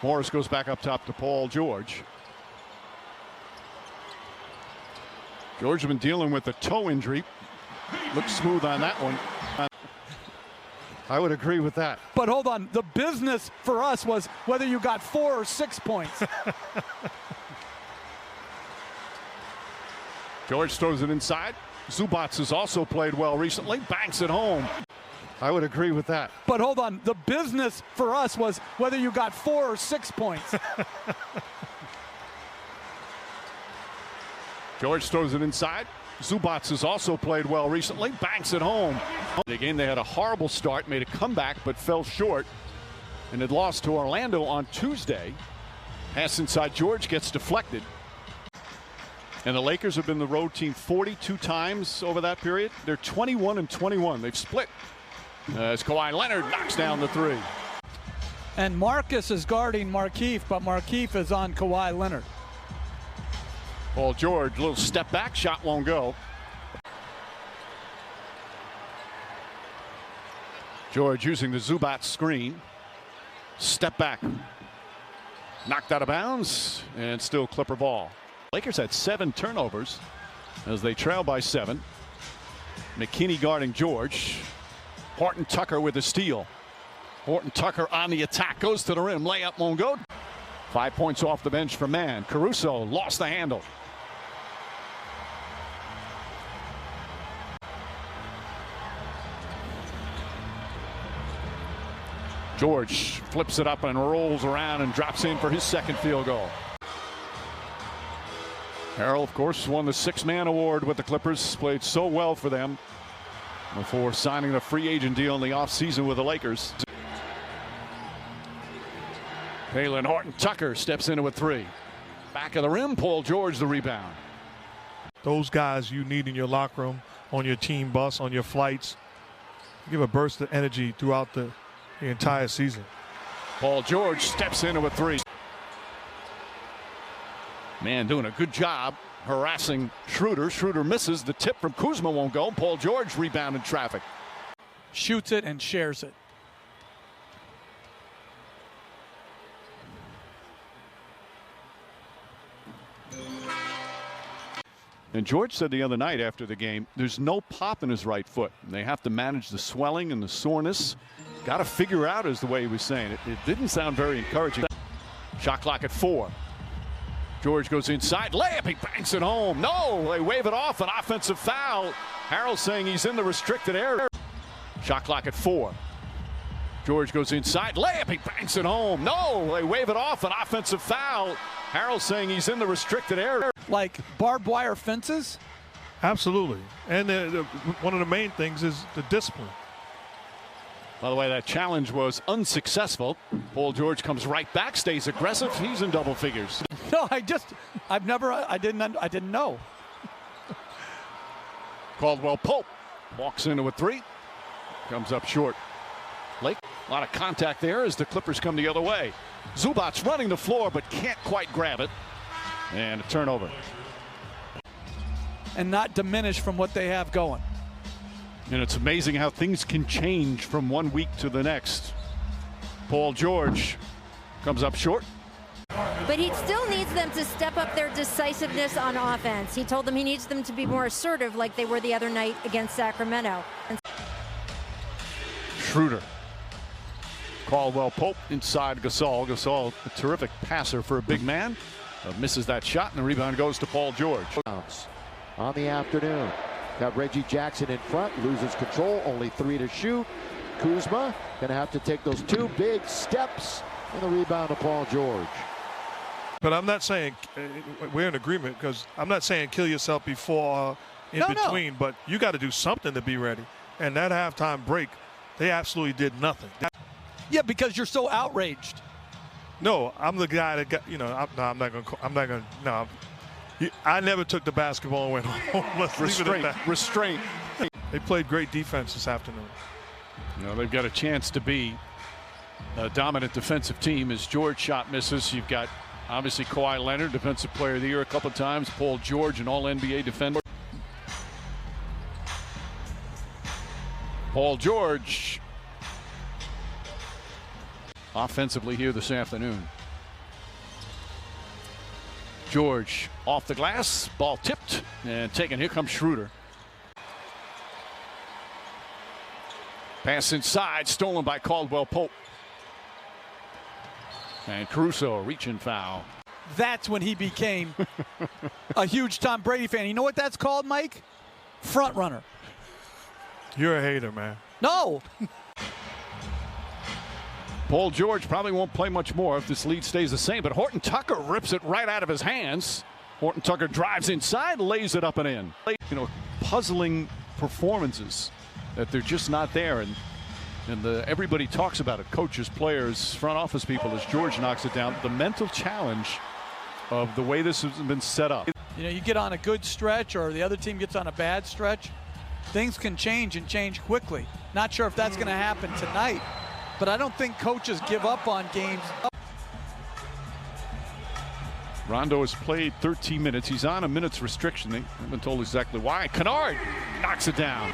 Morris goes back up top to Paul George. George has been dealing with a toe injury. Looks smooth on that one. I would agree with that. But hold on, the business for us was whether you got 4 or 6 points. George throws it inside. Zubats has also played well recently. Banks it home. I would agree with that. But hold on, the business for us was whether you got 4 or 6 points. George throws it inside. Zubats has also played well recently. Banks it home. The game, they had a horrible start, made a comeback, but fell short, and had lost to Orlando on Tuesday. Pass inside George gets deflected. And the Lakers have been the road team 42 times over that period. They're 21-21. They've split. As Kawhi Leonard knocks down the three. And Marcus is guarding Markieff, but Markieff is on Kawhi Leonard. Paul George, little step back, shot won't go. George using the Zubats screen. Step back. Knocked out of bounds, and still Clipper ball. Lakers had 7 turnovers as they trail by 7. McKinney guarding George. Horton Tucker with a steal. Horton Tucker on the attack, goes to the rim, layup won't go. 5 points off the bench for Mann. Caruso lost the handle. George flips it up and rolls around and drops in for his second field goal. Harrell, of course, won the 6-man award with the Clippers. Played so well for them before signing a free agent deal in the offseason with the Lakers. Palen Horton Tucker steps into a 3. Back of the rim, Paul George the rebound. Those guys you need in your locker room, on your team bus, on your flights. Give a burst of energy throughout the entire season. Paul George steps into a 3. Man doing a good job harassing Schroeder. Schroeder misses. The tip from Kuzma won't go. Paul George rebound in traffic. Shoots it and shares it. And George said the other night after the game, there's no pop in his right foot. And they have to manage the swelling and the soreness. Got to figure out, is the way he was saying it. It didn't sound very encouraging. Shot clock at 4. George goes inside, layup, he banks it home. No, they wave it off, an offensive foul. Harrell saying he's in the restricted area. Shot clock at 4. George goes inside, layup, he banks it home. No, they wave it off, an offensive foul. Harrell saying he's in the restricted area. Like barbed wire fences? Absolutely. And one of the main things is the discipline. By the way, that challenge was unsuccessful. Paul George comes right back, stays aggressive. He's in double figures. No, I didn't know. Caldwell Pope walks into a 3. Comes up short. Lake, a lot of contact there as the Clippers come the other way. Zubats running the floor but can't quite grab it. And a turnover. And not diminish from what they have going. And it's amazing how things can change from one week to the next. Paul George comes up short. But he still needs them to step up their decisiveness on offense. He told them he needs them to be more assertive like they were the other night against Sacramento. Schroeder. Caldwell Pope inside Gasol. Gasol, a terrific passer for a big man. Misses that shot, and the rebound goes to Paul George. On the afternoon. Got Reggie Jackson in front, loses control, only 3 to shoot. Kuzma gonna have to take those 2 big steps, and the rebound to Paul George. But I'm not saying we're in agreement, because I'm not saying kill yourself before in between, but you got to do something to be ready. And that halftime break, they absolutely did nothing. Yeah, because you're so outraged. No, I'm the guy that got, I'm not going to. I never took the basketball and went home. Let's leave it at that. Restraint. They played great defense this afternoon. They've got a chance to be a dominant defensive team as George shot misses. You've got obviously Kawhi Leonard, Defensive Player of the Year a couple of times. Paul George, an All-NBA defender. Paul George offensively here this afternoon. George off the glass, ball tipped and taken. Here comes Schroeder. Pass inside, stolen by Caldwell Pope. And Caruso, reaching foul. That's when he became a huge Tom Brady fan. You know what that's called, Mike? Front runner. You're a hater, man. No. Paul George probably won't play much more if this lead stays the same, but Horton Tucker rips it right out of his hands. Horton Tucker drives inside, lays it up and in. You know, puzzling performances that they're just not there, and everybody talks about it. Coaches, players, front office people, as George knocks it down. The mental challenge of the way this has been set up. You know, you get on a good stretch or the other team gets on a bad stretch, things can change and change quickly. Not sure if that's going to happen tonight, but I don't think coaches give up on games. Rondo has played 13 minutes. He's on a minutes restriction. They haven't been told exactly why. Kennard knocks it down.